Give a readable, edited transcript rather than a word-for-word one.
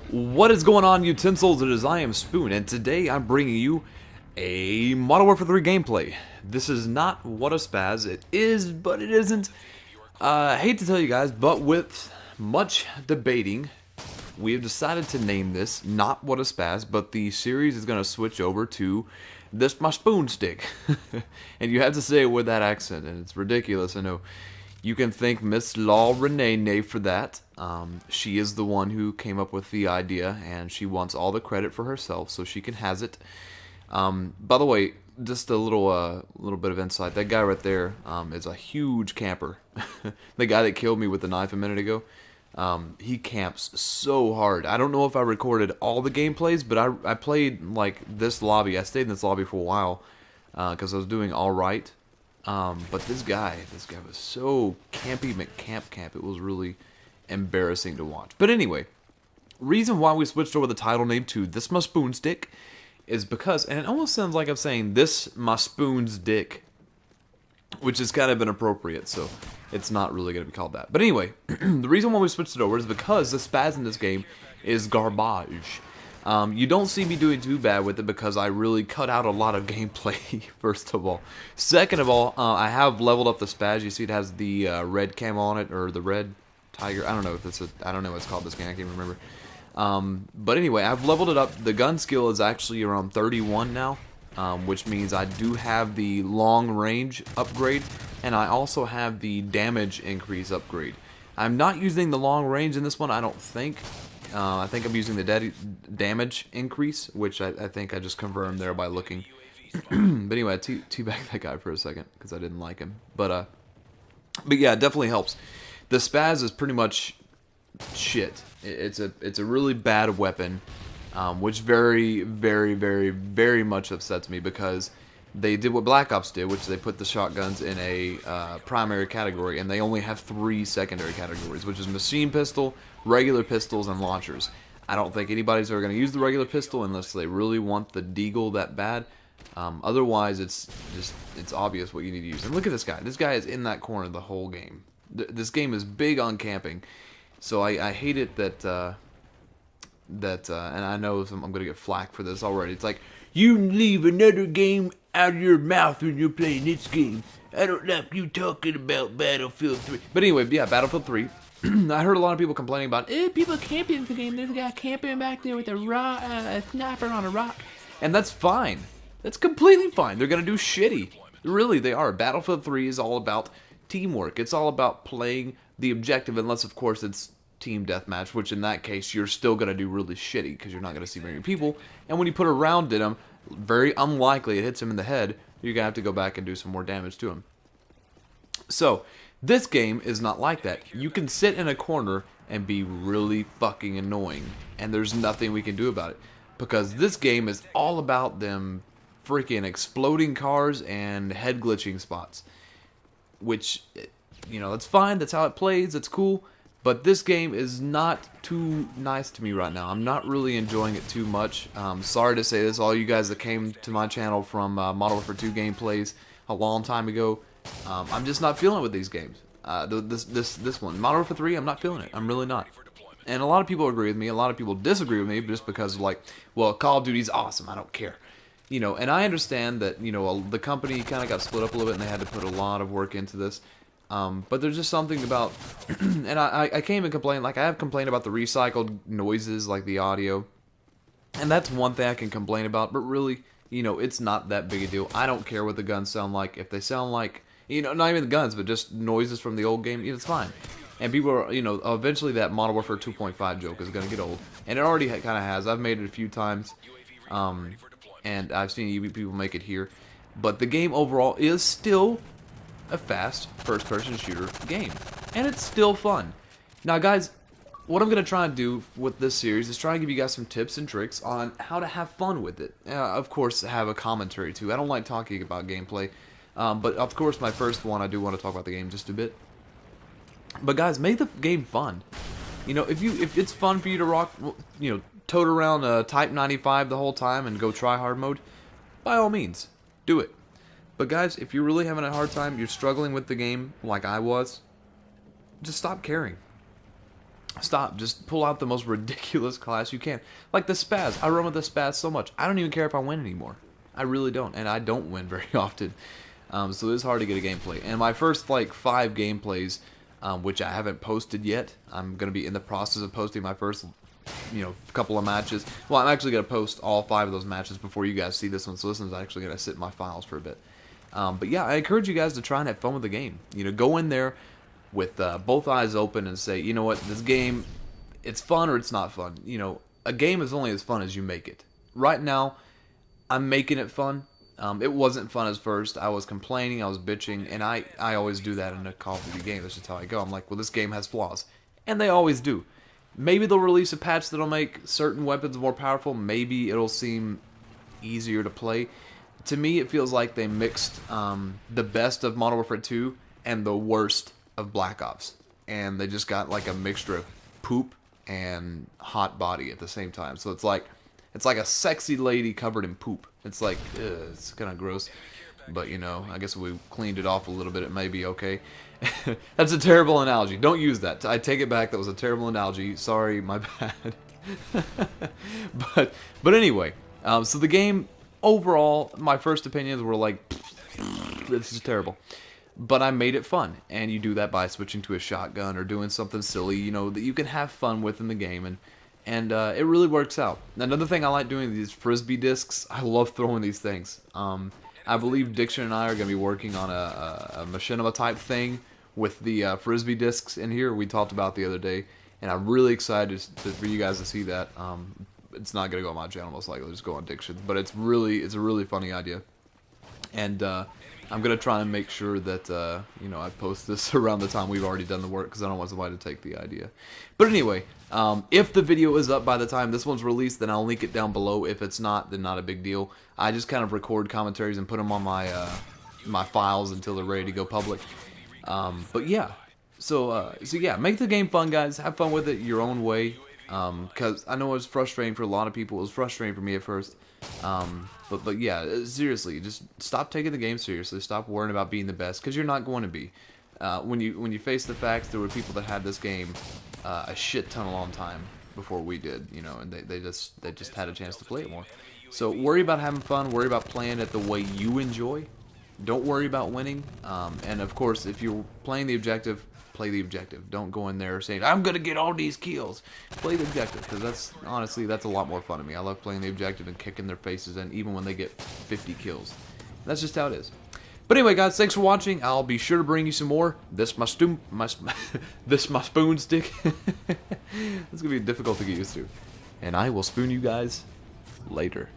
What is going on, Utensils? It is I am Spoon, and today I'm bringing you a Modern Warfare 3 gameplay. This is not What a Spaz. It is, but it isn't. I hate to tell you guys, but with much debating, we have decided to name this not What a Spaz, but the series is going to switch over to This My Spoon Stick. And you have to say it with that accent, and it's ridiculous, I know. You can thank Miss Law Renee for that. She is the one who came up with the idea, and she wants all the credit for herself, so she can has it. By the way, just a little bit of insight. That guy right there is a huge camper. The guy that killed me with the knife a minute ago, he camps so hard. I don't know if I recorded all the gameplays, but I played like this lobby. I stayed in this lobby for a while because I was doing all right. But this guy was so campy McCamp. It was really embarrassing to watch. But anyway, reason why we switched over the title name to This My Spoon Stick is because, and it almost sounds like I'm saying This My Spoon's Dick, which is kind of inappropriate, so it's not really going to be called that. But anyway, the reason why we switched it over is because the spaz in this game is garbage. You don't see me doing too bad with it because I really cut out a lot of gameplay, first of all. Second of all, I have leveled up the spaz. You see it has the red camo on it, or the red tiger. I don't know if it's I don't know what it's called this game. I can't remember. But anyway, I've leveled it up. The gun skill is actually around 31 now, which means I do have the long range upgrade, and I also have the damage increase upgrade. I'm not using the long range in this one, I don't think. I think I'm using the damage increase, which I think I just confirmed there by looking. But anyway, I teabagged that guy for a second because I didn't like him. But yeah, it definitely helps. The spaz is pretty much shit. It's a really bad weapon, which very much upsets me because they did what Black Ops did, which they put the shotguns in a primary category, and they only have 3 secondary categories, which is machine pistol, regular pistols, and launchers. I don't think anybody's ever going to use the regular pistol unless they really want the deagle that bad. Otherwise, it's obvious what you need to use. And look at this guy. This guy is in that corner the whole game. This game is big on camping, so I hate it that and I know I'm going to get flack for this already. It's like, you leave another game out of your mouth when you're playing this game. I don't like you talking about Battlefield 3. But anyway, yeah, Battlefield 3. I heard a lot of people complaining about, people camping in the game. There's a guy camping back there with a sniper on a rock. And that's fine. That's completely fine. They're going to do shitty. Really, they are. Battlefield 3 is all about teamwork. It's all about playing the objective, unless, of course, it's team deathmatch, which in that case, you're still going to do really shitty because you're not going to see very many people. And when you put a round in him, very unlikely it hits him in the head. You're going to have to go back and do some more damage to him. So, this game is not like that. You can sit in a corner and be really fucking annoying, and there's nothing we can do about it. Because this game is all about them freaking exploding cars and head glitching spots. Which, you know, that's fine, that's how it plays, it's cool. But this game is not too nice to me right now. I'm not really enjoying it too much. Sorry to say this, all you guys that came to my channel from Modern Warfare 2 gameplays a long time ago, I'm just not feeling it with these games. This one, Modern Warfare 3, I'm not feeling it. I'm really not. And a lot of people agree with me. A lot of people disagree with me just because, like, well, Call of Duty's awesome. I don't care. You know, and I understand that, you know, the company kind of got split up a little bit and they had to put a lot of work into this. But there's just something about, and I can't even complain, like I have complained about the recycled noises, like the audio, and that's one thing I can complain about, but really, you know, it's not that big a deal. I don't care what the guns sound like. If they sound like, you know, not even the guns, but just noises from the old game, it's fine. And people are, you know, eventually that Modern Warfare 2.5 joke is going to get old, and it already kind of has. I've made it a few times, and I've seen people make it here, but the game overall is still a fast first-person shooter game, and it's still fun. Now, guys, what I'm going to try and do with this series is try and give you guys some tips and tricks on how to have fun with it. Of course, have a commentary too. I don't like talking about gameplay, but of course, my first one, I do want to talk about the game just a bit. But guys, make the game fun. You know, if it's fun for you to rock, you know, tote around Type 95 the whole time and go try hard mode, by all means, do it. But guys, if you're really having a hard time, you're struggling with the game like I was, just stop caring. Stop. Just pull out the most ridiculous class you can. Like the Spaz. I run with the Spaz so much. I don't even care if I win anymore. I really don't. And I don't win very often. So it's hard to get a gameplay. And my first, like, 5 gameplays, which I haven't posted yet. I'm going to be in the process of posting my first, couple of matches. Well, I'm actually going to post all 5 of those matches before you guys see this one. So this one's actually going to sit in my files for a bit. But yeah, I encourage you guys to try and have fun with the game. Go in there with both eyes open and say, you know what, this game, it's fun or it's not fun. A game is only as fun as you make it. Right now, I'm making it fun. It wasn't fun at first. I was complaining, I was bitching, and I always do that in a Call of Duty game. That's just how I go. I'm like, well, this game has flaws. And they always do. Maybe they'll release a patch that'll make certain weapons more powerful. Maybe it'll seem easier to play. To me, it feels like they mixed the best of Modern Warfare 2 and the worst of Black Ops, and they just got like a mixture of poop and hot body at the same time. So it's like a sexy lady covered in poop. It's like, ugh, it's kind of gross, but I guess if we cleaned it off a little bit, it may be okay. That's a terrible analogy. Don't use that. I take it back. That was a terrible analogy. Sorry, my bad. but anyway, so the game overall, my first opinions were like, this is terrible. But I made it fun, and you do that by switching to a shotgun or doing something silly, that you can have fun with in the game, and it really works out. Another thing I like doing, these Frisbee discs, I love throwing these things. I believe Diction and I are going to be working on a machinima type thing with the Frisbee discs in here we talked about the other day, and I'm really excited for you guys to see that. It's not going to go on my channel, most likely, just go on Diction, but it's a really funny idea. And I'm going to try and make sure that, I post this around the time we've already done the work, because I don't want somebody to take the idea. But anyway, if the video is up by the time this one's released, then I'll link it down below. If it's not, then not a big deal. I just kind of record commentaries and put them on my my files until they're ready to go public. But yeah, so yeah, make the game fun, guys. Have fun with it your own way. Because I know it was frustrating for a lot of people. It was frustrating for me at first. But yeah, seriously, just stop taking the game seriously. Stop worrying about being the best, because you're not going to be. When you face the facts, there were people that had this game a shit ton of long time before we did, and they just had a chance to play it more. So worry about having fun. Worry about playing it the way you enjoy. Don't worry about winning. And of course, if you're playing the objective, play the objective. Don't go in there saying, I'm going to get all these kills. Play the objective, because honestly, that's a lot more fun to me. I love playing the objective and kicking their faces in, even when they get 50 kills. That's just how it is. But anyway, guys, thanks for watching. I'll be sure to bring you some more. This my spoon stick. It's going to be difficult to get used to. And I will spoon you guys later.